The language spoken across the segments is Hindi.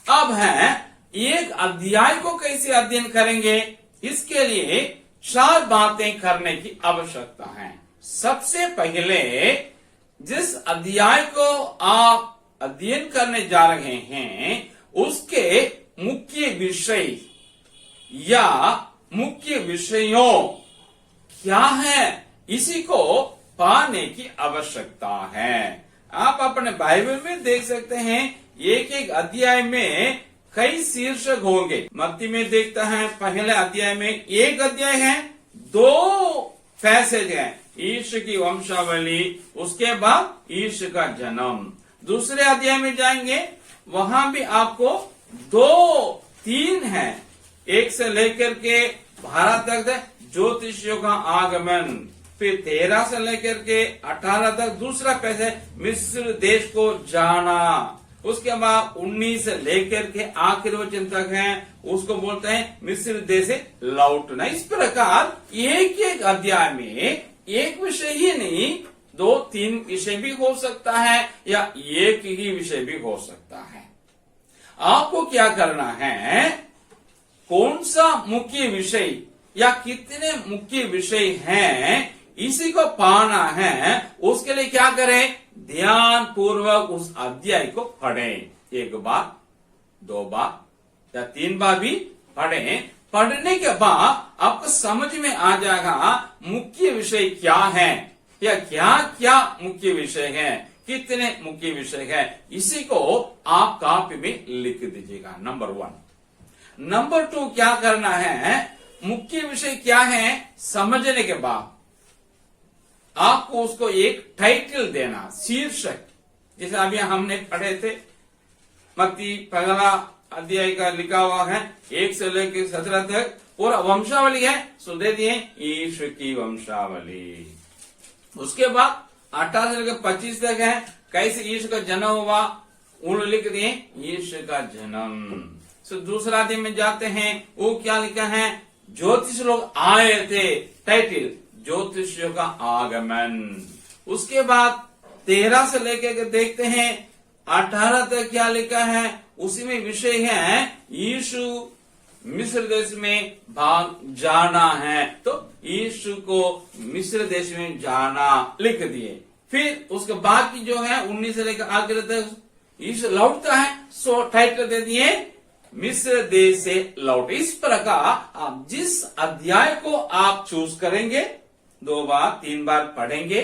अब है एक अध्याय को कैसे अध्ययन करेंगे, इसके लिए 4 बातें करने की आवश्यकता है। सबसे पहले जिस अध्याय को आप अध्ययन करने जा रहे हैं उसके मुख्य विषय या मुख्य विषयों क्या है, इसी को पाने की आवश्यकता है। आप अपने बाइबल में देख सकते हैं एक एक अध्याय में कई शीर्षक होंगे। मत्ती में देखता है पहले अध्याय में एक अध्याय है, 2 पैसेज है, यीशु की वंशावली, उसके बाद यीशु का जन्म। दूसरे अध्याय में जाएंगे वहां भी आपको 2-3 है, 1 से लेकर के 12 तक ज्योतिषियों का आगमन, फिर 13 से लेकर के 18 तक दूसरा पैसे मिस्र देश को जाना, उसके बाद 19 से लेकर के आखिरी वचन तक है, उसको बोलते हैं मिस्र देश से लौटना। इस प्रकार एक एक अध्याय में एक विषय ही नहीं, 2-3 विषय भी हो सकता है या एक ही विषय भी हो सकता है। आपको क्या करना है, कौन सा मुख्य विषय या कितने मुख्य विषय हैं, इसी को पाना है। उसके लिए क्या करें, ध्यान पूर्वक उस अध्याय को पढ़ें, 1 बार 2 बार या 3 बार भी पढ़ें। पढ़ने के बाद आपको समझ में आ जाएगा मुख्य विषय क्या है या क्या क्या मुख्य विषय है, कितने मुख्य विषय है, इसी को आप कॉपी में लिख दीजिएगा। नंबर 1। नंबर 2 क्या करना है, मुख्य विषय क्या है समझने के बाद आपको उसको एक टाइटल देना, शीर्षक। जैसे अभी हमने पढ़े थे मत्ती पहला अध्याय का लिखा हुआ है 1 से लेकर 17 तक पूरा वंशावली है, सो दे दिए यीशु की वंशावली। उसके बाद 18 से लेकर 25 तक है कैसे यीशु का जन्म हुआ, उन्होंने लिख दिए यीशु का जन्म। सो दूसरा दिन में जाते हैं, वो क्या लिखा है, ज्योतिष लोग आए थे, टाइटल ज्योतिषियों का आगमन। उसके बाद 13 से लेकर देखते हैं 18 तक क्या लिखा है, उसी में विषय है यीशु मिस्र देश में भाग जाना है, तो यीशु को मिस्र देश में जाना लिख दिए। फिर उसके बाद की जो है 19 से लेकर आगे तक यीशु लौटता है, सो टाइटल दे दिए मिस्र देश से लौट। इस प्रकार आप जिस अध्याय को आप चूज करेंगे 2 बार 3 बार पढ़ेंगे,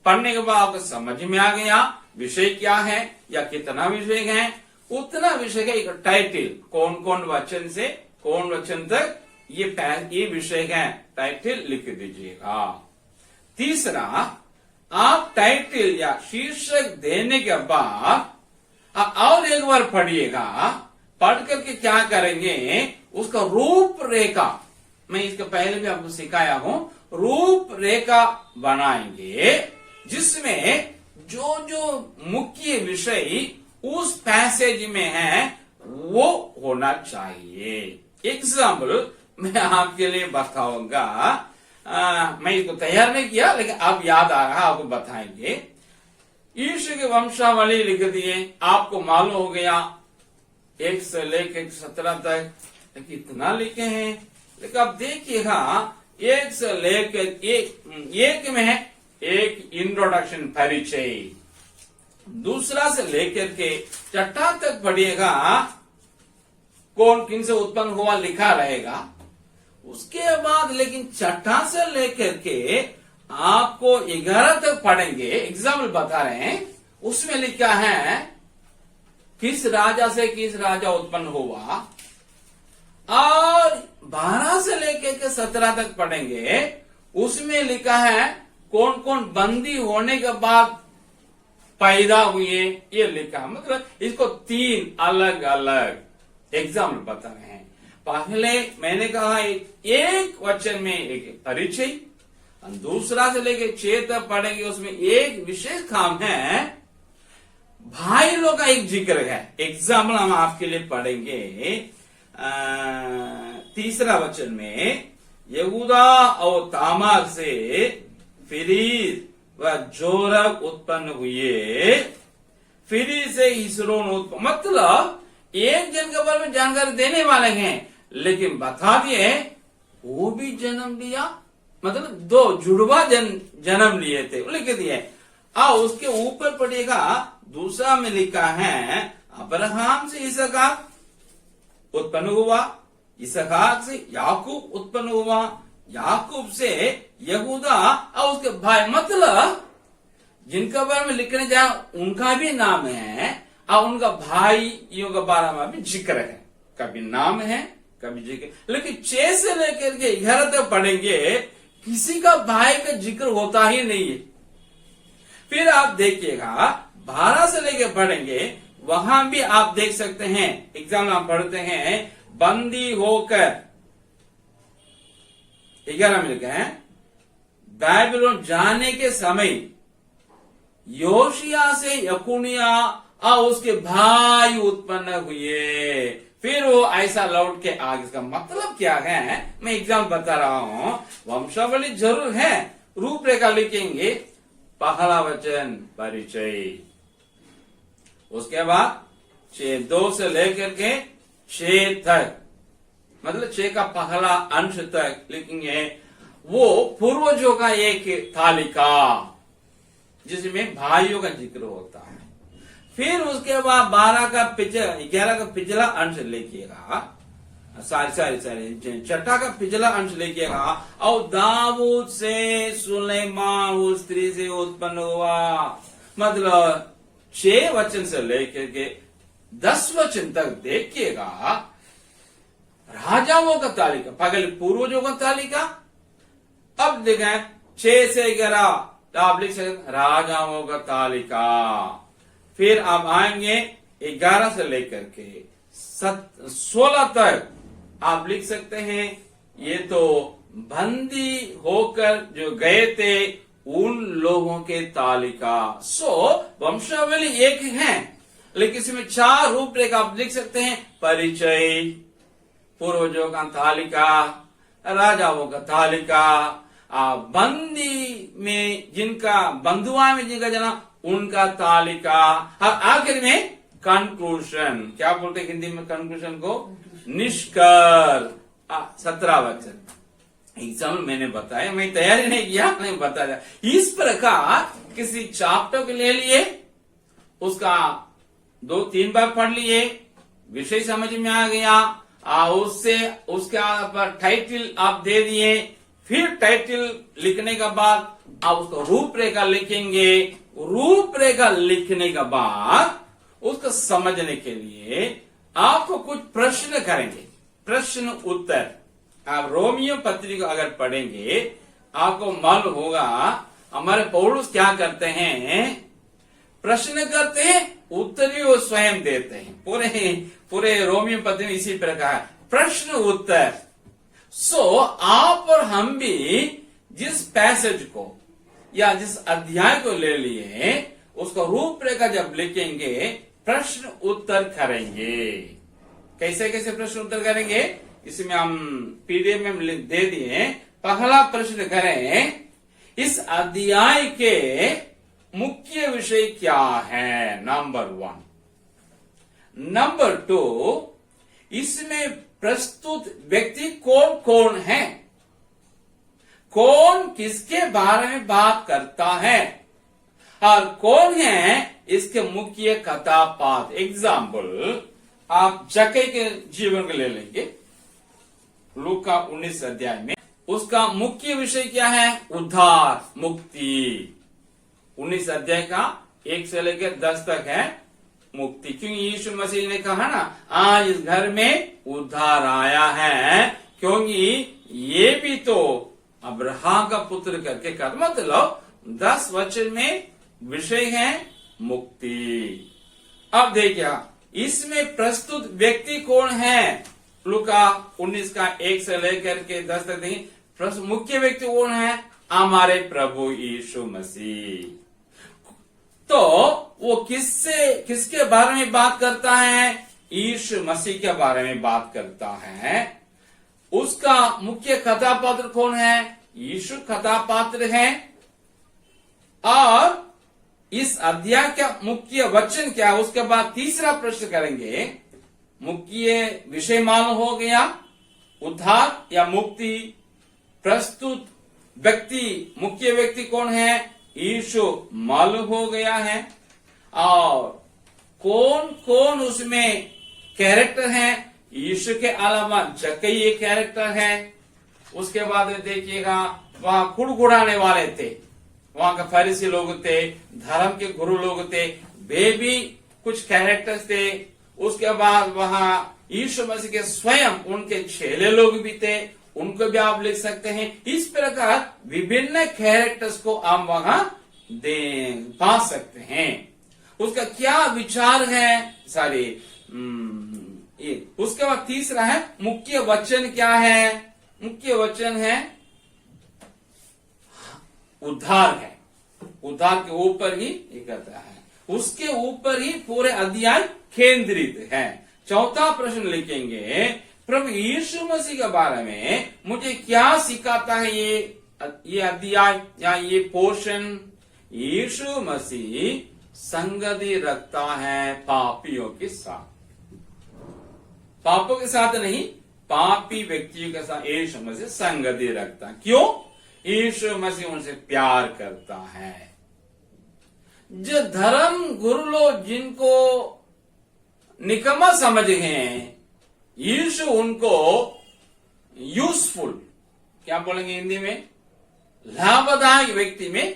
पढ़ने के बाद आपको समझ में आ गया विषय क्या है या कितना विषय है, उतना विषय का एक टाइटल, कौन कौन वचन से कौन वचन तक ये विषय है, टाइटल लिख दीजिएगा। तीसरा, आप टाइटल या शीर्षक देने के बाद और एक बार पढ़िएगा, पढ़ करके क्या करेंगे, उसका रूपरेखा, मैं इसके पहले भी आपको सिखाया हूं, रूपरेखा बनाएंगे जिसमें जो जो मुख्य विषय उस पैसेज में है वो होना चाहिए। एग्जाम्पल मैं आपके लिए बताऊंगा, मैं इसको तैयार नहीं किया लेकिन अब याद आ रहा, आपको बताएंगे। यीशु की वंशावली लिख दिए, आपको मालूम हो गया 1 से लेकर 17 तक कितना लिखे हैं, लेकिन अब देखिएगा 1 से लेकर 1 में है एक इंट्रोडक्शन, परिचय। दूसरा से लेकर के 6 तक पढ़िएगा, कौन किन से उत्पन्न हुआ लिखा रहेगा। उसके बाद लेकिन 6 से लेकर के आपको 11 तक पढ़ेंगे, एग्जाम्पल बता रहे हैं, उसमें लिखा है किस राजा से किस राजा उत्पन्न हुआ, और 12 से लेकर के 17 तक पढ़ेंगे, उसमें लिखा है कौन कौन बंदी होने के बाद पैदा हुए, ये लिखा। मतलब इसको 3 अलग अलग एग्जाम्पल बता रहे हैं। पहले मैंने कहा एक वचन में एक परिचय, दूसरा से लेकर 6 तक पढ़ेंगे, उसमें एक विशेष काम है, भाई लोग का एक जिक्र है। एग्जाम्पल हम आपके लिए पढ़ेंगे। तीसरा वचन में यहूदा और तामार से फिरीज व जोरह उत्पन्न हुए, फिरीज से हिस्रोन उत्पन्न। मतलब एक जन के बारे में जानकारी देने वाले हैं, लेकिन बता दिए वो भी जन्म लिया, मतलब दो जुड़वा जन्म लिए थे, लिख दिए। उसके ऊपर पड़ेगा दूसरा में लिखा है अब्राहम से इसहाक उत्पन्न हुआ, इसहाक से याकूब उत्पन्न हुआ, याकूब से यहूदा और उसके भाई, मतलब जिनका बारे में लिखने जाए उनका भी नाम है और उनका भाइयों के बारे में भी जिक्र है, कभी नाम है कभी जिक्र। लेकिन 6 से लेकर के 11 तक पढ़ेंगे किसी का भाई का जिक्र होता ही नहीं है। फिर आप देखिएगा 12 से लेकर पढ़ेंगे, वहां भी आप देख सकते हैं, एग्जाम में आप पढ़ते हैं बंदी होकर, 11 में लिखा है बाबिलोन जाने के समय योशिया से यकुनिया और उसके भाई उत्पन्न हुए। फिर वो ऐसा लौट के आगे, इसका मतलब क्या है मैं एग्जाम बता रहा हूं। वंशावली जरूर है, रूपरेखा लिखेंगे, पहला वचन परिचय, उसके बाद 2 से लेकर के 6 तक, मतलब 6 का पहला अंश तक लिखेंगे वो पूर्वजों का एक तालिका जिसमें भाइयों का जिक्र होता है। फिर उसके बाद 11 का पिछला अंश लिखिएगा, सारी छठा का पिछला अंश लिखिएगा, और दाऊद से सुलेमान उस स्त्री से उत्पन्न हुआ, मतलब 6 वचन से लेकर के 10 वचन तक देखिएगा राजाओं का तालिका, पहले पूर्वजों का तालिका। अब देखें 6 से 11 आप लिख सकते राजाओं का तालिका। फिर आप आएंगे 11 से लेकर के 16 तक आप लिख सकते हैं ये तो बंदी होकर जो गए थे उन लोगों के तालिका। वंशावली एक है, लेकिन इसमें 4 रूपरेखा आप लिख सकते हैं, परिचय, पूर्वजों का तालिका, राजाओं का तालिका, बंदी में जिनका बंधुआ में जिनका जना उनका तालिका, और आखिर में कंक्लूजन, क्या बोलते हैं हिंदी में कंक्लूजन को, निष्कर्ष, 17 वचन। एग्जाम मैंने बताया, मैं तैयारी नहीं किया, नहीं बताया। इस प्रकार किसी चैप्टर को ले लिए, उसका 2-3 बार पढ़ लिए, विषय समझ में आ गया, उससे उसके पर टाइटल आप दे दिए। फिर टाइटल लिखने के बाद आप उसको रूपरेखा लिखेंगे, रूपरेखा लिखने के बाद उसको समझने के लिए आपको कुछ प्रश्न करेंगे, प्रश्न उत्तर। आप रोमियो पत्री को अगर पढ़ेंगे आपको मालूम होगा हमारे पौलुस क्या करते हैं, प्रश्न करते हैं, उत्तर भी वो स्वयं देते हैं। पूरे रोमियो पत्री में इसी प्रकार प्रश्न उत्तर। आप और हम भी जिस पैसेज को या जिस अध्याय को ले लिए उसको रूपरेखा जब लिखेंगे प्रश्न उत्तर करेंगे। कैसे कैसे प्रश्न उत्तर करेंगे, इसमें हम पीडीएफ में दे दिए। पहला प्रश्न करें, इस अध्याय के मुख्य विषय क्या है, नंबर 1। नंबर 2, इसमें प्रस्तुत व्यक्ति कौन कौन है, कौन किसके बारे में बात करता है, और कौन है इसके मुख्य कथापात्र। एग्जाम्पल आप जक्कई के जीवन को ले लेंगे, लूका 19 अध्याय में उसका मुख्य विषय क्या है, उद्धार, मुक्ति। 19 अध्याय का 1 से लेकर 10 तक है मुक्ति, क्योंकि यीशु मसीह ने कहा ना आज इस घर में उद्धार आया है, क्योंकि ये भी तो अब्राहम का पुत्र करके कर, मतलब 10 वचन में विषय है मुक्ति। अब देखिए इसमें प्रस्तुत व्यक्ति कौन है, लूका 19 का 1 से लेकर के 10 तक देखिए, मुख्य व्यक्ति कौन है, हमारे प्रभु यीशु मसीह। तो वो किसके बारे में बात करता है, यीशु मसीह के बारे में बात करता है। उसका मुख्य कथापात्र कौन है, यीशु कथापात्र है। और इस अध्याय का मुख्य वचन क्या, उसके बाद तीसरा प्रश्न करेंगे, मुख्य विषय मालूम हो गया, उद्धार या मुक्ति। प्रस्तुत व्यक्ति, मुख्य व्यक्ति कौन है, यीशु मालूम हो गया है। और कौन कौन उसमें कैरेक्टर है, यीशु के अलावा जक्कई कैरेक्टर है। उसके बाद देखिएगा वहां कुड़कुड़ाने वाले थे, वहां का फरीसी लोग थे, धर्म के गुरु लोग थे, वे भी कुछ कैरेक्टर्स थे। उसके बाद वहां यीशु मसीह के स्वयं उनके चेले लोग भी थे, उनको भी आप लिख सकते हैं। इस प्रकार विभिन्न कैरेक्टर्स को आप वहां पा सकते हैं। उसका क्या विचार है सारी। उसके बाद तीसरा है मुख्य वचन क्या है। मुख्य वचन है उद्धार है, उद्धार के ऊपर ही ये करता है, उसके ऊपर ही पूरे अध्याय केंद्रित है। चौथा प्रश्न लिखेंगे, प्रभु यीशु मसीह के बारे में मुझे क्या सिखाता है ये अध्याय या ये पोर्शन। यीशु मसीह संगति रखता है पापियों के साथ, पापों के साथ नहीं, पापी व्यक्तियों के साथ यीशु मसीह संगति रखता है। क्यों? यीशु मसीह उनसे प्यार करता है। जो धर्म गुरु लोग जिनको निकम्मा समझ गए हैं, यीशु उनको यूजफुल, क्या बोलेंगे हिंदी में, लाभदायक व्यक्ति में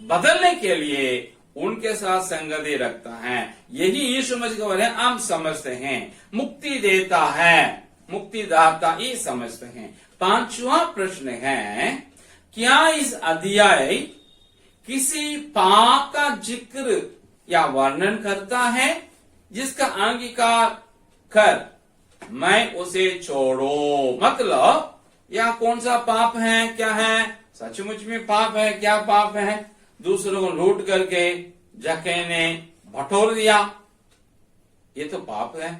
बदलने के लिए उनके साथ संगति रखता है। यही यीशु मसीह के बारे में हम समझते हैं। मुक्ति देता है, मुक्तिदाता ये समझते हैं। पांचवा प्रश्न है, क्या इस अध्याय किसी पाप का जिक्र या वर्णन करता है जिसका अंगीकार कर मैं उसे छोड़ो। मतलब यह कौन सा पाप है, क्या है, सचमुच में पाप है, क्या पाप है, दूसरों को लूट करके जक्कई ने बटोर दिया, ये तो पाप है,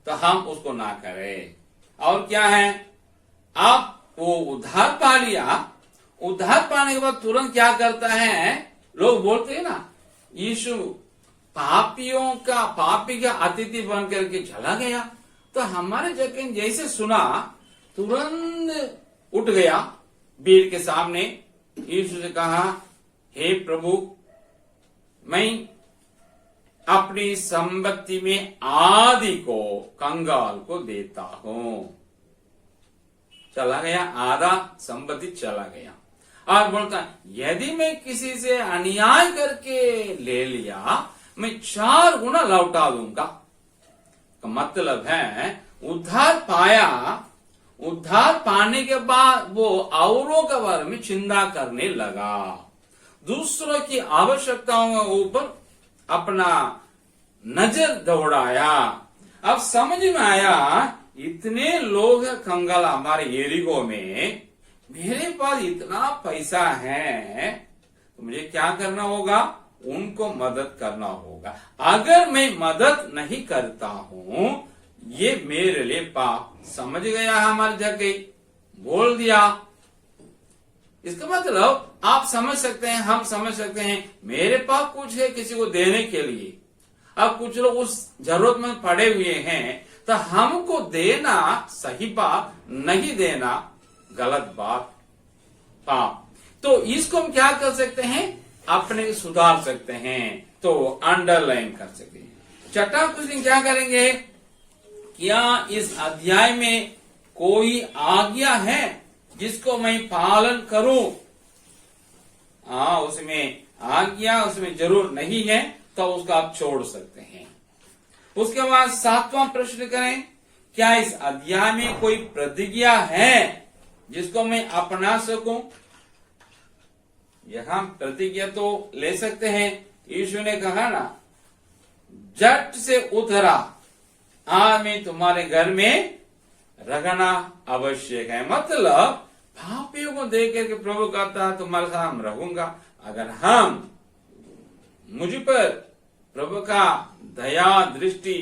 तो हम उसको ना करें। और क्या है, आप वो उद्धार पा लिया, उद्धार पाने के बाद तुरंत क्या करता है, लोग बोलते हैं ना, यीशु पापियों का, पापी का अतिथि बन करके चला गया। तो हमारे जक्कई जैसे सुना तुरंत उठ गया भीड़ के सामने, यीशु से कहा, हे प्रभु, मैं अपनी संपत्ति में आधी को कंगाल को देता हूं। चला गया, आधा संपत्ति चला गया। और बोलता, यदि मैं किसी से अन्याय करके ले लिया, मैं 4 गुना लौटा दूंगा। का मतलब है उद्धार पाया, उद्धार पाने के बाद वो औरों के बारे में चिंता करने लगा, दूसरों की आवश्यकताओं के ऊपर अपना नजर दौड़ाया। अब समझ में आया, इतने लोग कंगाल हमारे एरिगो में, मेरे पास इतना पैसा है, तो मुझे क्या करना होगा, उनको मदद करना होगा। अगर मैं मदद नहीं करता हूं, ये मेरे लिए पाप। समझ गया हमारे जक्कई, बोल दिया। इसका मतलब आप समझ सकते हैं, हम समझ सकते हैं, मेरे पास कुछ है किसी को देने के लिए। अब कुछ लोग उस जरूरत में पड़े हुए हैं, तो हमको देना सही बात, नहीं देना गलत बात, पाप। तो इसको हम क्या कर सकते हैं, अपने सुधार सकते हैं, तो अंडरलाइन कर सकते हैं। छठा क्वेश्चन क्या करेंगे, क्या इस अध्याय में कोई आज्ञा है जिसको मैं पालन करूं। उसमें आज्ञा उसमें जरूर नहीं है, तो उसको आप छोड़ सकते हैं। उसके बाद 7वां प्रश्न करें, क्या इस अध्याय में कोई प्रतिज्ञा है जिसको मैं अपना सकूं। यहां प्रतिज्ञा तो ले सकते हैं, यीशु ने कहा ना, झट से उतरा, आज मैं तुम्हारे घर में रहना आवश्यक है। मतलब पापियों को देख करके प्रभु कहता, तुम्हारे साथ हम रहूंगा। अगर हम मुझ पर प्रभु का दया दृष्टि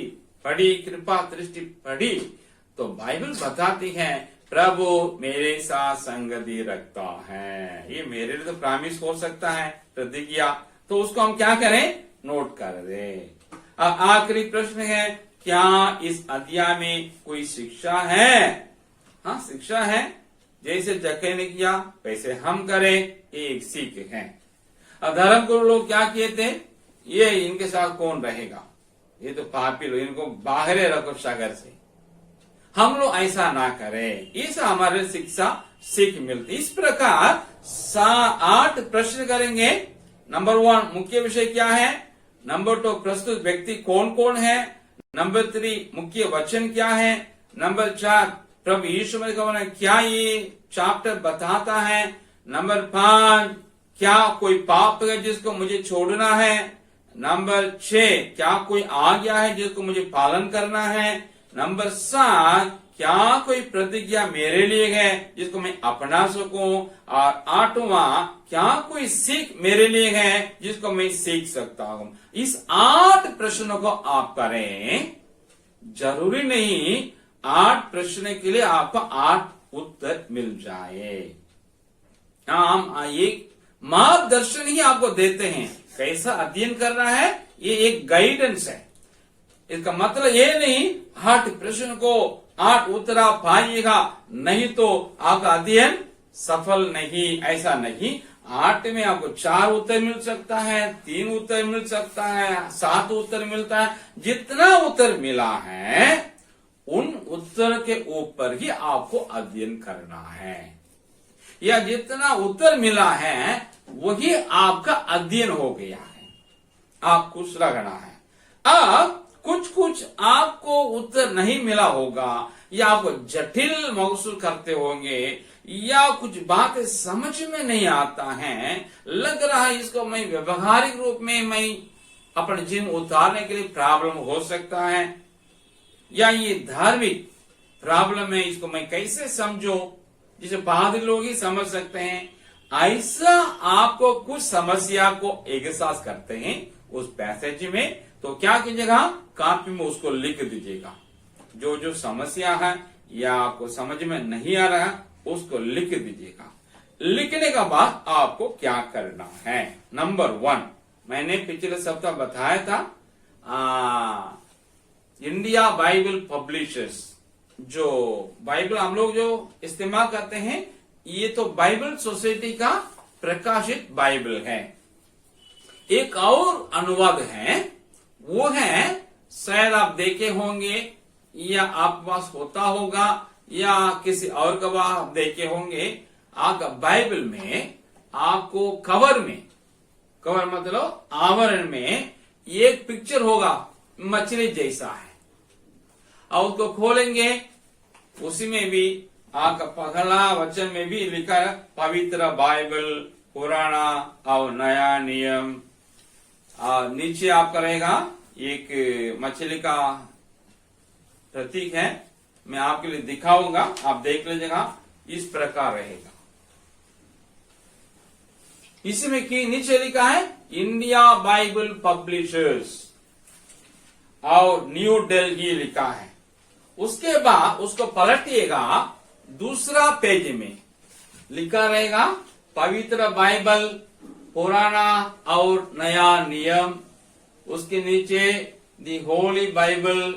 पड़ी, कृपा दृष्टि पड़ी, तो बाइबल बताती है प्रभु मेरे साथ संगति रखता है। ये मेरे लिए तो प्रॉमिस हो सकता है, प्रतिज्ञा, तो उसको हम क्या करें, नोट कर दे। अब आखिरी प्रश्न है, क्या इस अध्याय में कोई शिक्षा है? हाँ, शिक्षा है। जैसे जक्के ने किया वैसे हम करें, ये एक सीख है। धर्म गुरु लोग क्या किए थे, ये इनके साथ कौन रहेगा, ये तो पापी लोग, इनको बाहर रखो सागर से। हम लोग ऐसा ना करें, इस हमारे शिक्षा सीख मिलती। इस प्रकार 8 प्रश्न करेंगे। नंबर 1 मुख्य विषय क्या है, नंबर 2 प्रस्तुत व्यक्ति कौन कौन है, नंबर 3 मुख्य वचन क्या है, नंबर 4 प्रभु यीशु मसीह क्या ये चैप्टर बताता है, नंबर 5 क्या कोई पाप है जिसको मुझे छोड़ना है, नंबर 6 क्या कोई आज्ञा है जिसको मुझे पालन करना है, नंबर 7 क्या कोई प्रतिज्ञा मेरे लिए है जिसको मैं अपना सकूं, और 8वां क्या कोई सीख मेरे लिए है जिसको मैं सीख सकता हूं। इस 8 प्रश्नों को आप करें। जरूरी नहीं 8 प्रश्न के लिए आपको 8 उत्तर मिल जाए। हम एक मार्गदर्शन ही आपको देते हैं कैसा अध्ययन करना है, ये एक गाइडेंस है। इसका मतलब ये नहीं 8 प्रश्न को 8 उत्तर आप पाइएगा, नहीं तो आपका अध्ययन सफल नहीं, ऐसा नहीं। 8 में आपको 4 उत्तर मिल सकता है, 3 उत्तर मिल सकता है, 7 उत्तर मिलता है। जितना उत्तर मिला है उन उत्तर के ऊपर ही आपको अध्ययन करना है, या जितना उत्तर मिला है वही आपका अध्ययन हो गया है, आप खुश रखना है। अब कुछ आपको उत्तर नहीं मिला होगा, या आपको जटिल महसूस करते होंगे, या कुछ बातें समझ में नहीं आता है, लग रहा है इसको मैं व्यवहारिक रूप में मैं अपने जीवन उतारने के लिए प्रॉब्लम हो सकता है, या ये धार्मिक प्रॉब्लम है, इसको मैं कैसे समझो, जिसे बाहरी लोग ही समझ सकते हैं। ऐसा आपको कुछ समस्या को एहसास करते हैं उस पैसेज में, तो क्या कीजिएगा, कॉपी में उसको लिख दीजिएगा। जो जो समस्या है या आपको समझ में नहीं आ रहा उसको लिख दीजिएगा। लिखने के बाद आपको क्या करना है, नंबर 1 मैंने पिछले सप्ताह बताया था, इंडिया बाइबल पब्लिशर्स, जो बाइबल हम लोग जो इस्तेमाल करते हैं, ये तो बाइबल सोसाइटी का प्रकाशित बाइबल है। एक और अनुवाद है, वो है, शायद आप देखे होंगे या आपके पास होता होगा, या किसी और का आप देखे होंगे। आपका बाइबल में आपको कवर मतलब आवरण में एक पिक्चर होगा, मछली जैसा है, और उसको खोलेंगे, उसी में भी आपका पहला वचन में भी लिखा है पवित्र बाइबल, पुराना और नया नियम। और नीचे आपका रहेगा एक मछली का प्रतीक है, मैं आपके लिए दिखाऊंगा, आप देख लीजिएगा, इस प्रकार रहेगा। इसमें की नीचे लिखा है इंडिया बाइबल पब्लिशर्स और न्यू दिल्ली लिखा है। उसके बाद उसको पलटिएगा, दूसरा पेज में लिखा रहेगा पवित्र बाइबल, पुराना और नया नियम। उसके नीचे दी होली बाइबल,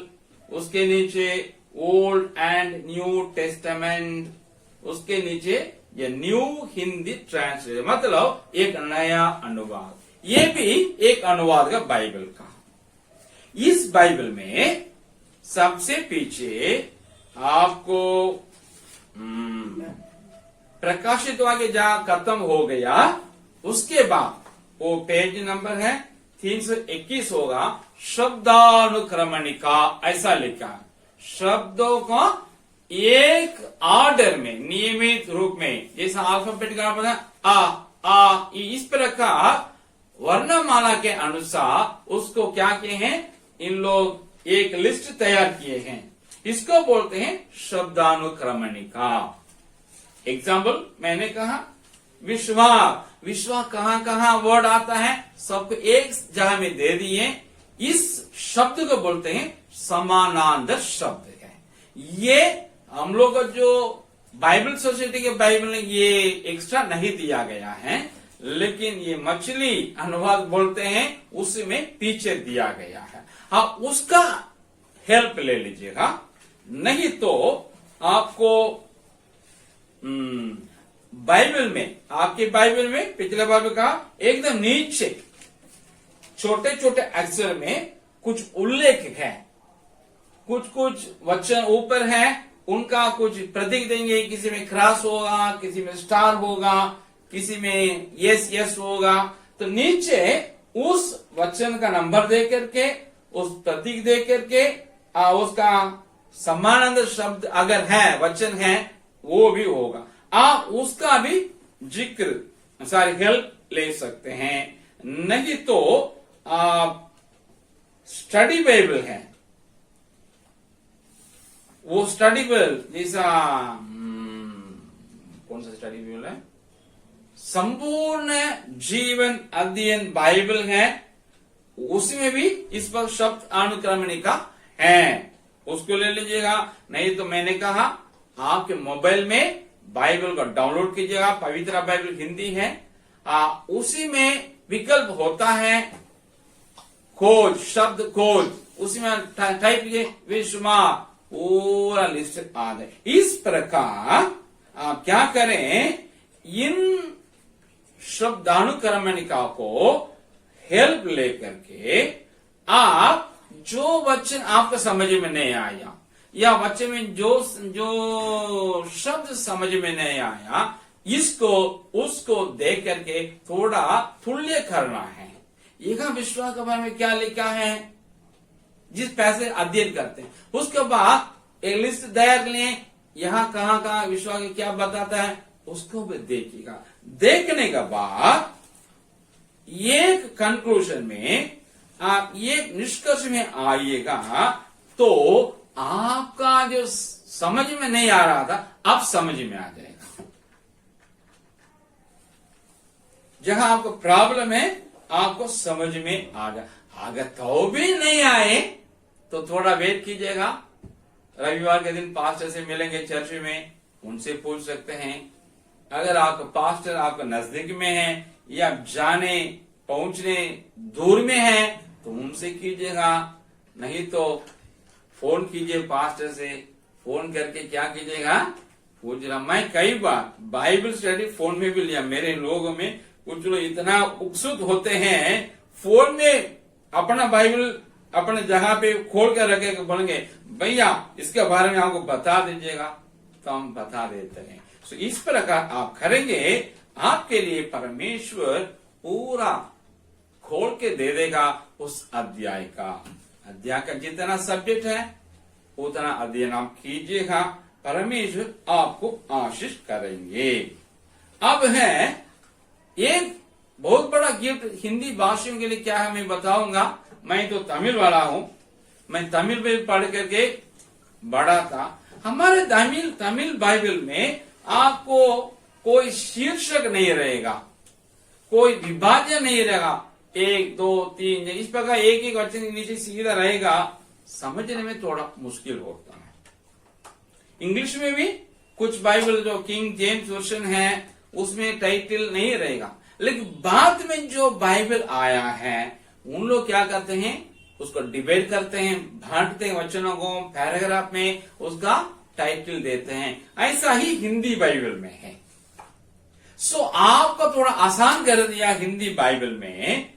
उसके नीचे ओल्ड एंड न्यू टेस्टामेंट, उसके नीचे ये न्यू हिंदी ट्रांसलेशन, मतलब एक नया अनुवाद। ये भी एक अनुवाद का बाइबल का। इस बाइबल में सबसे पीछे आपको प्रकाशित वाक्य जहां खत्म हो गया, उसके बाद वो पेज नंबर है 321 होगा, शब्दानुक्रमणिका ऐसा लिखा। शब्दों को एक ऑर्डर में, नियमित रूप में, जैसा अल्फाबेट का आ ई, इस प्रकार वर्णमाला के अनुसार उसको क्या किए हैं, इन लोग एक लिस्ट तैयार किए हैं। इसको बोलते हैं शब्दानुक्रमणिका। एग्जाम्पल मैंने कहा विश्वास कहाँ वर्ड आता है, सबको एक जगह में दे दिए। इस शब्द को बोलते हैं समानांतर शब्द है। ये हम लोग को जो बाइबल सोसाइटी के बाइबल में ये एक्स्ट्रा नहीं दिया गया है, लेकिन ये मछली अनुवाद बोलते हैं, उसमें पीछे दिया गया है। हाँ, उसका हेल्प ले लीजिएगा। नहीं तो आपको बाइबल में, आपके बाइबल में पिछले बार में कहा एकदम नीचे छोटे छोटे अक्षर में कुछ उल्लेख है, कुछ कुछ वचन ऊपर है, उनका कुछ प्रतीक देंगे। किसी में क्रॉस होगा, किसी में स्टार होगा, किसी में यस यस होगा। तो नीचे उस वचन का नंबर दे करके, उस प्रतीक दे करके उसका सम्मानांतर शब्द अगर है, वचन है, वो भी होगा। आप उसका भी जिक्र हेल्प ले सकते हैं। नहीं तो स्टडी बाइबल है, वो स्टडी बाइबल जैसा कौन सा स्टडी बाइबल है, संपूर्ण जीवन अध्ययन बाइबल है, उसमें भी इस पर शब्द अनुक्रमणिका है, उसको ले लीजिएगा। नहीं तो मैंने कहा आपके मोबाइल में बाइबल को डाउनलोड कीजिएगा, पवित्र बाइबल हिंदी है, उसी में विकल्प होता है खोज, शब्द खोज, उसी में टाइप कीजिए विश्वमा, पूरा लिस्ट आ जाए। इस प्रकार आप क्या करें, इन शब्दानुक्रमणिका को हेल्प लेकर के आप जो वचन आपको समझ में नहीं आया या वचन में जो शब्द समझ में नहीं आया, इसको उसको देख करके थोड़ा तुल्य करना है। यह विश्वास के बारे में क्या लिखा है, जिस पैसे अध्ययन करते हैं, उसके बाद एक लिस्ट तैयार लें, यहाँ कहाँ कहाँ विश्वास क्या बताता है, उसको भी देखिएगा। देखने के बाद एक कंक्लूजन में, आप एक निष्कर्ष में आइएगा, तो आपका जो समझ में नहीं आ रहा था अब समझ में आ जाएगा। जहां आपको प्रॉब्लम है आपको समझ में आ जाए। अगर तो भी नहीं आए तो थोड़ा वेट कीजिएगा, रविवार के दिन पास्टर से मिलेंगे चर्च में, उनसे पूछ सकते हैं। अगर आपका पास्टर आपका नजदीक में है या जाने पहुंचने दूर में है तो उनसे कीजिएगा। नहीं तो फोन कीजिए पास्टर से, फोन करके क्या कीजिएगा, पूछ रहा। मैं कई बार बाइबल स्टडी फोन में भी लिया। मेरे लोगों में कुछ लोग इतना उत्सुक होते हैं, फोन में अपना बाइबल अपने जगह पे खोल कर रखे, बोलेंगे भैया इसके बारे में आपको बता दीजिएगा, तो हम बता देते हैं। तो इस प्रकार आप करेंगे, आपके लिए परमेश्वर पूरा खोल के दे देगा उस अध्याय का जितना सब्जेक्ट है उतना अध्ययन आप कीजिएगा, परमेश्वर आपको आशीष करेंगे। अब है एक बहुत बड़ा गिफ्ट हिंदी भाषियों के लिए क्या है मैं बताऊंगा। मैं तो तमिल वाला हूं, मैं तमिल में पढ़ करके बड़ा था। हमारे तमिल बाइबल में आपको कोई शीर्षक नहीं रहेगा, कोई विभाजन नहीं रहेगा, 1 2 3 इस प्रकार एक एक वचन के नीचे सीधा रहेगा, समझने में थोड़ा मुश्किल होता है। इंग्लिश में भी कुछ बाइबल जो किंग जेम्स वर्जन है उसमें टाइटल नहीं रहेगा, लेकिन बाद में जो बाइबल आया है उन लोग क्या करते हैं, उसको डिबेट करते हैं, बांटते हैं वचनों को, पैराग्राफ में उसका टाइटल देते हैं। ऐसा ही हिंदी बाइबल में है। सो आपको थोड़ा आसान कर दिया हिंदी बाइबल में,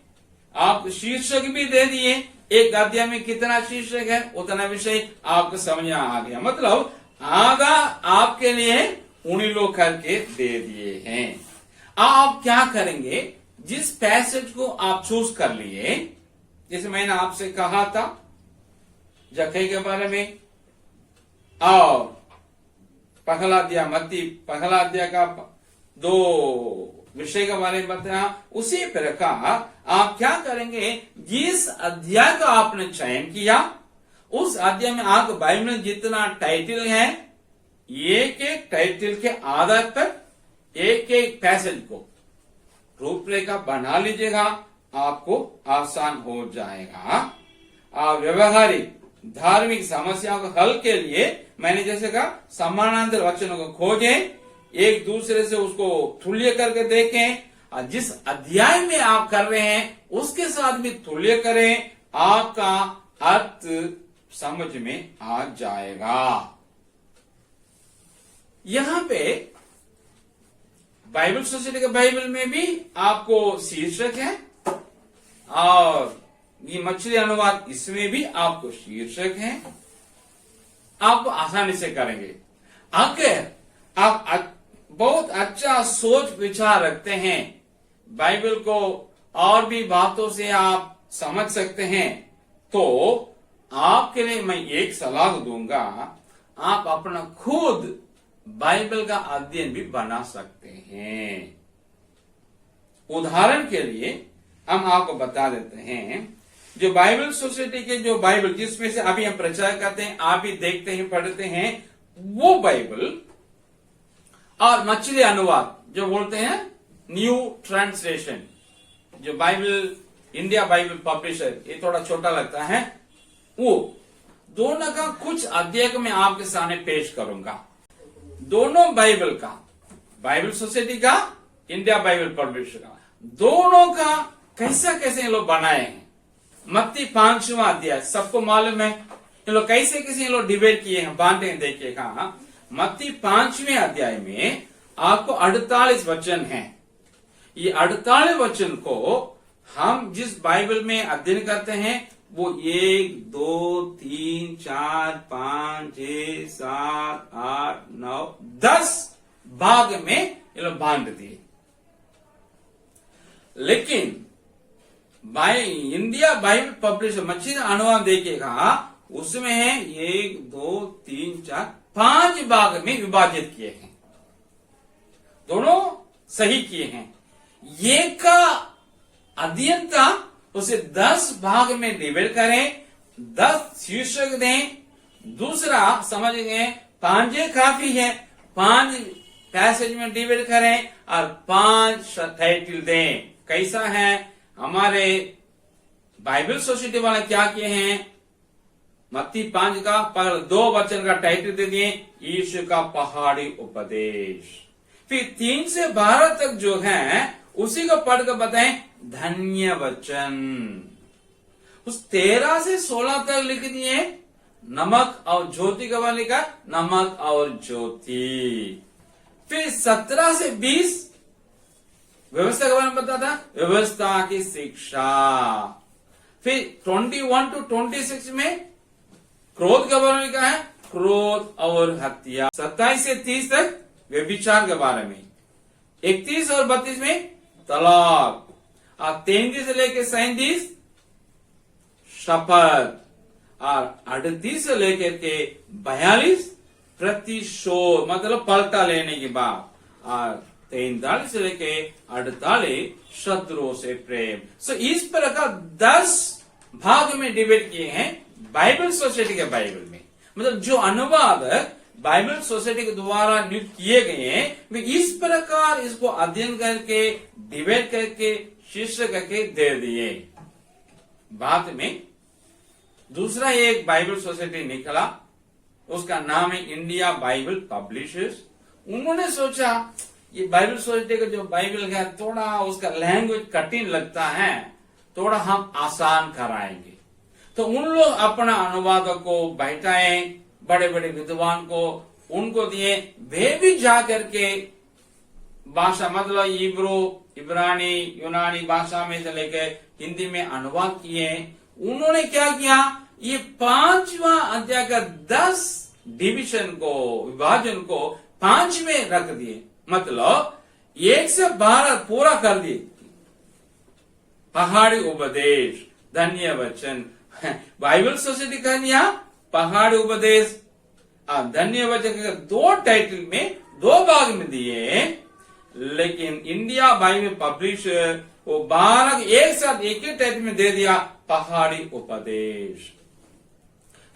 आप शीर्षक भी दे दिए, एक अध्याय में कितना शीर्षक है उतना विषय आपको समझ आ गया। मतलब आधा आपके लिए उन्हीं लोग करके दे दिए हैं। आप क्या करेंगे, जिस पैसेज को आप चूज कर लिए, जैसे मैंने आपसे कहा था जक्कई के बारे में, और पहला अध्याय मत्ती पहला अध्याय का 2 विषय के बारे में बताया, उसी प्रकार आप क्या करेंगे, जिस अध्याय का आपने चयन किया उस अध्याय में आप बाइबल में जितना टाइटल है, एक एक टाइटल के आधार पर एक एक पैसेज को रूपरेखा बना लीजिएगा, आपको आसान हो जाएगा। आप व्यवहारिक धार्मिक समस्याओं को हल के लिए मैंने जैसे कहा समानांतर वचनों को खोजें, एक दूसरे से उसको तुल्य करके देखें, और जिस अध्याय में आप कर रहे हैं उसके साथ भी तुल्य करें, आपका अर्थ समझ में आ जाएगा। यहां पे बाइबल सोसाइटी के बाइबल में भी आपको शीर्षक है, और ये मछली अनुवाद इसमें भी आपको शीर्षक है। आप आसानी से करेंगे। अगर आप बहुत अच्छा सोच विचार रखते हैं, बाइबल को और भी बातों से आप समझ सकते हैं, तो आपके लिए मैं एक सलाह दूंगा, आप अपना खुद बाइबल का अध्ययन भी बना सकते हैं। उदाहरण के लिए हम आपको बता देते हैं, जो बाइबल सोसाइटी के जो बाइबल जिसमें से अभी हम प्रचार करते हैं, आप भी देखते हैं, पढ़ते हैं, वो बाइबल और मछली अनुवाद जो बोलते हैं न्यू ट्रांसलेशन, जो बाइबल इंडिया बाइबल पब्लिशर, ये थोड़ा छोटा लगता है, वो दोनों का कुछ अध्ययन में आपके सामने पेश करूंगा। दोनों बाइबल का, बाइबल सोसाइटी का, इंडिया बाइबल पब्लिशर का, दोनों का कैसा कैसे ये लोग बनाए हैं। मत्ती 5वां अध्याय सबको मालूम है, ये लोग कैसे कैसे ये लोग डिबेट किए हैं, बांटे हैं। देखिएगा मत्ती 5वें अध्याय में आपको 48 वचन हैं। ये 48 वचन को हम जिस बाइबल में अध्ययन करते हैं, वो 1, 2, 3, 4, 5, 6, 7, 8, 9, 10 भाग में ये लोग बांट दिए। लेकिन इंडिया बाइबल पब्लिशर मछली अनुवाद देखिएगा, उसमें है 1, 2, 3, 4, 5 भाग में विभाजित किए हैं। दोनों सही किए हैं। एक का अध्ययन था, उसे 10 भाग में डिवाइड करें, 10 शीर्षक दें। दूसरा समझ गए, 5 काफी है, 5 पैसेज में डिवाइड करें और 5 टाइटल दें। कैसा है, हमारे बाइबल सोसाइटी वाले क्या किए हैं, मत्ती 5 का पहले 2 वचन का टाइटल दे दिए, यीशु का पहाड़ी उपदेश। फिर 3 से 12 तक जो है उसी को पढ़कर बताएं, धन्य वचन। उस 13 से 16 तक लिख दिए, नमक और ज्योति का वाले का, नमक और ज्योति। फिर 17 से 20 व्यवस्था के बारे में बताता, व्यवस्था की शिक्षा। फिर 21 to 26 में क्रोध के बारे में लिखा है, क्रोध और हत्या। 27 से 30 तक व्यभिचार के बारे में। 31 और 32 में तलाक। और 33 से लेकर 37 शपथ। और 38 से लेकर के 42 प्रतिशोध, मतलब पलटा लेने की बात। और 43 से लेके 48 शत्रुओं से प्रेम। सो इस प्रकार 10 भाग में डिवाइड किए हैं बाइबल सोसाइटी के बाइबल में। मतलब जो अनुवाद बाइबल सोसाइटी के द्वारा नियुक्त किए गए हैं, वे इस प्रकार इसको अध्ययन करके डिवाइड करके शीर्षक करके दे दिए। बाद में दूसरा एक बाइबल सोसाइटी निकला, उसका नाम है इंडिया बाइबल पब्लिशर्स। उन्होंने सोचा ये बाइबल सोसाइटी का जो बाइबल है, थोड़ा उसका लैंग्वेज कठिन लगता है, थोड़ा हम आसान कराएंगे। तो उन लोग अपना अनुवादक को बैठाए, बड़े बड़े विद्वान को उनको दिए, वे भी जा करके भाषा, मतलब इब्रो, इब्रानी, यूनानी भाषा में से लेकर हिंदी में अनुवाद किए। उन्होंने क्या किया, ये 5वां अध्याय का 10 डिवीजन को, विभाजन को 5 में रख दिए। मतलब 1 से 12 पूरा कर दिए। पहाड़ी उपदेश, धन्य वचन। बाइबल सोसाइटी का दिया पहाड़ी उपदेश, धन्य वचन के 2 टाइटल में 2 भाग में दिए। लेकिन इंडिया बाइबल पब्लिशर वो 12 एक साथ एक ही टाइटल में दे दिया, पहाड़ी उपदेश।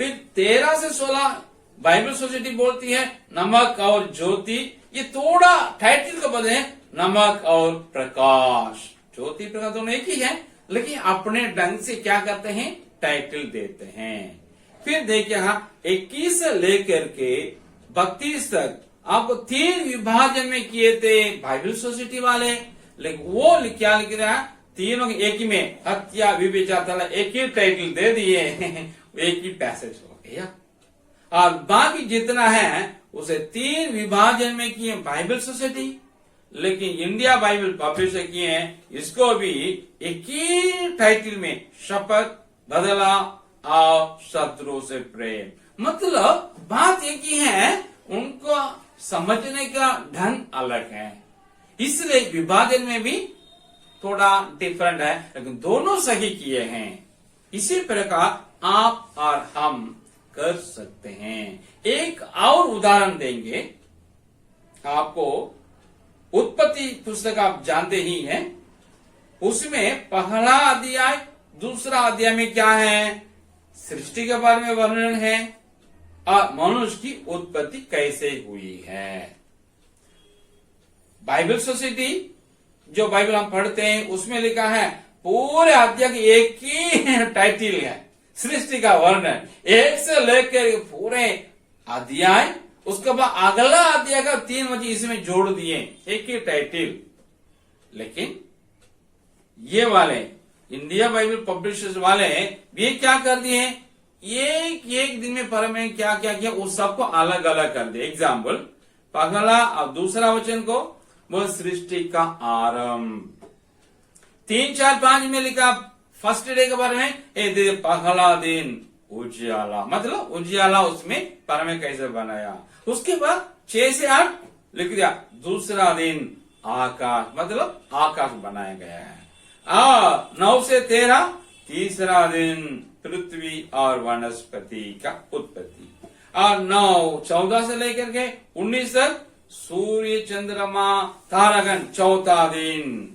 फिर 13 से 16 बाइबल सोसाइटी बोलती है नमक और ज्योति। ये थोड़ा टाइटल को बदले, नमक और प्रकाश। ज्योति प्रकाश दोनों एक ही है, लेकिन अपने ढंग से क्या करते हैं, टाइटल देते हैं। फिर देखिए 21 से लेकर के 32 तक आपको 3 विभाजन में किए थे बाइबल सोसाइटी वाले। लेकिन वो क्या लिख रहा है, तीनों एक ही में, हत्या, व्यभिचार, तलाक, एक ही टाइटल दे दिए। एक ही पैसेज हो गया। और बाकी जितना है उसे 3 विभाजन में किए बाइबल सोसाइटी, लेकिन इंडिया बाइबल पब्लिशर किए हैं इसको भी एक ही टाइटल में शपथ बदला और शत्रुओं से प्रेम। मतलब बात एक ही है, उनको समझने का ढंग अलग है, इसलिए विभाजन में भी थोड़ा डिफरेंट है, लेकिन दोनों सही किए हैं। इसी प्रकार आप और हम कर सकते हैं। एक और उदाहरण देंगे आपको। उत्पत्ति पुस्तक आप जानते ही हैं, उसमें पहला अध्याय दूसरा अध्याय में क्या है, सृष्टि के बारे में वर्णन है और मनुष्य की उत्पत्ति कैसे हुई है। बाइबल सोसाइटी जो बाइबल हम पढ़ते हैं उसमें लिखा है पूरे अध्याय की एक ही टाइटल है, सृष्टि का वर्णन, एक से लेकर पूरे अध्याय, उसके बाद अगला अध्याय का 3 वचन इसमें जोड़ दिए, एक ही टाइटल। लेकिन ये वाले इंडिया बाइबल पब्लिशर्स वाले ये क्या कर दिए, एक दिन में पर में क्या क्या किया उस सबको अलग अलग कर दिया। एग्जाम्पल, पहला और दूसरा वचन को वो सृष्टि का आरंभ, 3, 4, 5 में लिखा फर्स्ट डे के बारे में, पहला दिन उजियाला, मतलब उजियाला उसमें पर में कैसे बनाया। उसके बाद 6 से 8 लिख दिया दूसरा दिन आकाश, मतलब आकाश बनाया गया है। 9 से 13 तीसरा दिन पृथ्वी और वनस्पति का उत्पत्ति। और 9, 14 से लेकर के 19 तक सूर्य चंद्रमा तारागण चौथा दिन।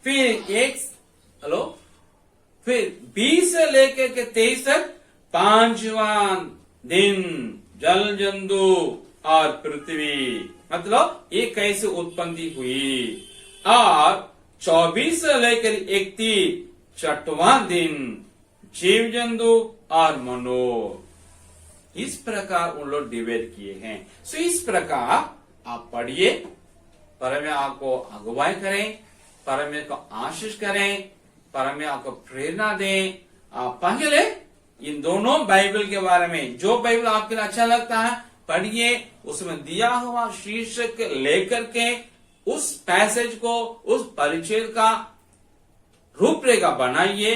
फिर फिर 20 से लेकर के 23 तक 5वां दिन जल जंतु और पृथ्वी, मतलब ये कैसे उत्पत्ति हुई। और 24 से लेकर 31 छठवां दिन जीव जंतु और मनुष्य। इस प्रकार उन लोग डिवाइड किए हैं। सो इस प्रकार आप पढ़िए, परमेश्वर आपको अगुवाई करें, परमेश्वर को आशीष करें, परमेश्वर आपको प्रेरणा दें। आप पहले इन दोनों बाइबल के बारे में, जो बाइबल आपके लिए अच्छा लगता है पढ़िए, उसमें दिया हुआ शीर्षक लेकर के उस पैसेज को, उस परिचय का रूपरेखा बनाइए।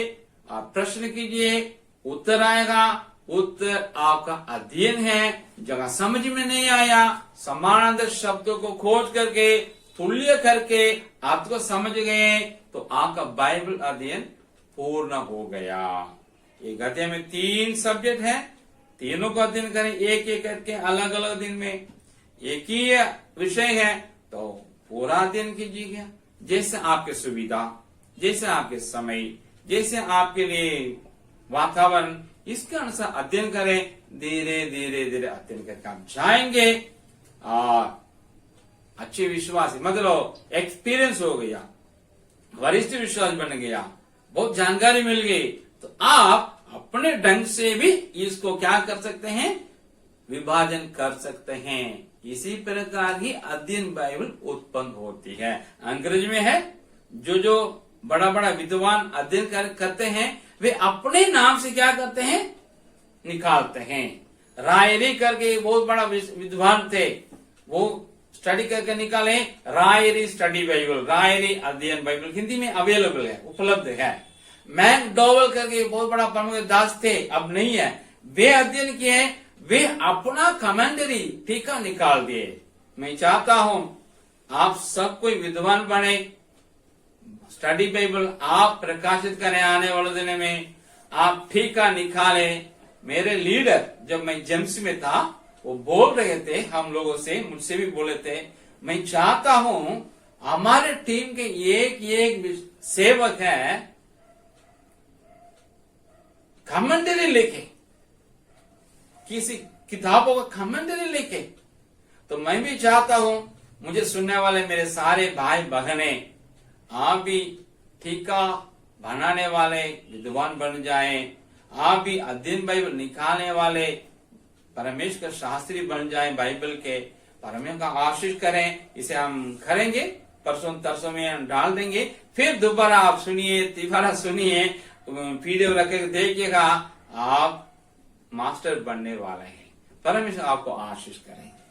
आप प्रश्न कीजिए, उत्तर आएगा। उत्तर आपका अध्ययन है। जगह समझ में नहीं आया, समानांतर शब्दों को खोज करके तुल्य करके आपको समझ गए तो आपका बाइबल अध्ययन पूर्ण हो गया। एक अध्याय में 3 सब्जेक्ट है, तीनों को अध्ययन करें एक एक करके अलग अलग दिन में। एक ही विषय है तो पूरा अध्ययन कीजिएगा, जैसे आपकी सुविधा, जैसे आपके समय, जैसे आपके लिए वातावरण, इसके अनुसार अध्ययन करें। धीरे धीरे धीरे अध्ययन करके आप जाएंगे और अच्छे विश्वास, मतलब एक्सपीरियंस हो गया, वरिष्ठ विश्वास बन गया, बहुत जानकारी मिल गई, तो आप अपने ढंग से भी इसको क्या कर सकते हैं, विभाजन कर सकते हैं। इसी प्रकार ही अध्ययन बाइबल उत्पन्न होती है। अंग्रेजी में है, जो बड़ा बड़ा विद्वान अध्ययन करते हैं वे अपने नाम से क्या करते हैं, निकालते हैं। रायरी करके बहुत बड़ा विद्वान थे, वो स्टडी करके निकाले रायरी स्टडी बाइबल, रायरी अध्ययन बाइबल, हिंदी में अवेलेबल है, उपलब्ध है। मैकडॉवेल करके बहुत बड़ा प्रमुख दास थे, अब नहीं है, वे अध्ययन किए, वे अपना कमेंटरी टीका निकाल दिए। मैं चाहता हूं आप सब कोई विद्वान बने, स्टडी बाइबल आप प्रकाशित करें, आने वाले दिन में आप टीका निकाले। मेरे लीडर जब मैं जेम्स में था वो बोल रहे थे हम लोगों से, मुझसे भी बोले थे, मैं चाहता हूं हमारे टीम के एक सेवक है कमेंटरी लिखे, किसी किताबों का कमेंटरी लिखे। तो मैं भी चाहता हूं मुझे सुनने वाले मेरे सारे भाई बहने, आप भी टीका बनाने वाले विद्वान बन जाएं, आप भी अध्ययन बाइबल निकालने वाले परमेश्वर शास्त्री बन जाएं बाइबल के। परमेश्वर का आशीष करें, इसे हम करेंगे, परसों तरसों में हम डाल देंगे। फिर दोबारा आप सुनिए, तिबारा सुनिए, वीडियो रख के देखिएगा, आप मास्टर बनने वाले हैं। परमेश्वर आपको आशीष करें।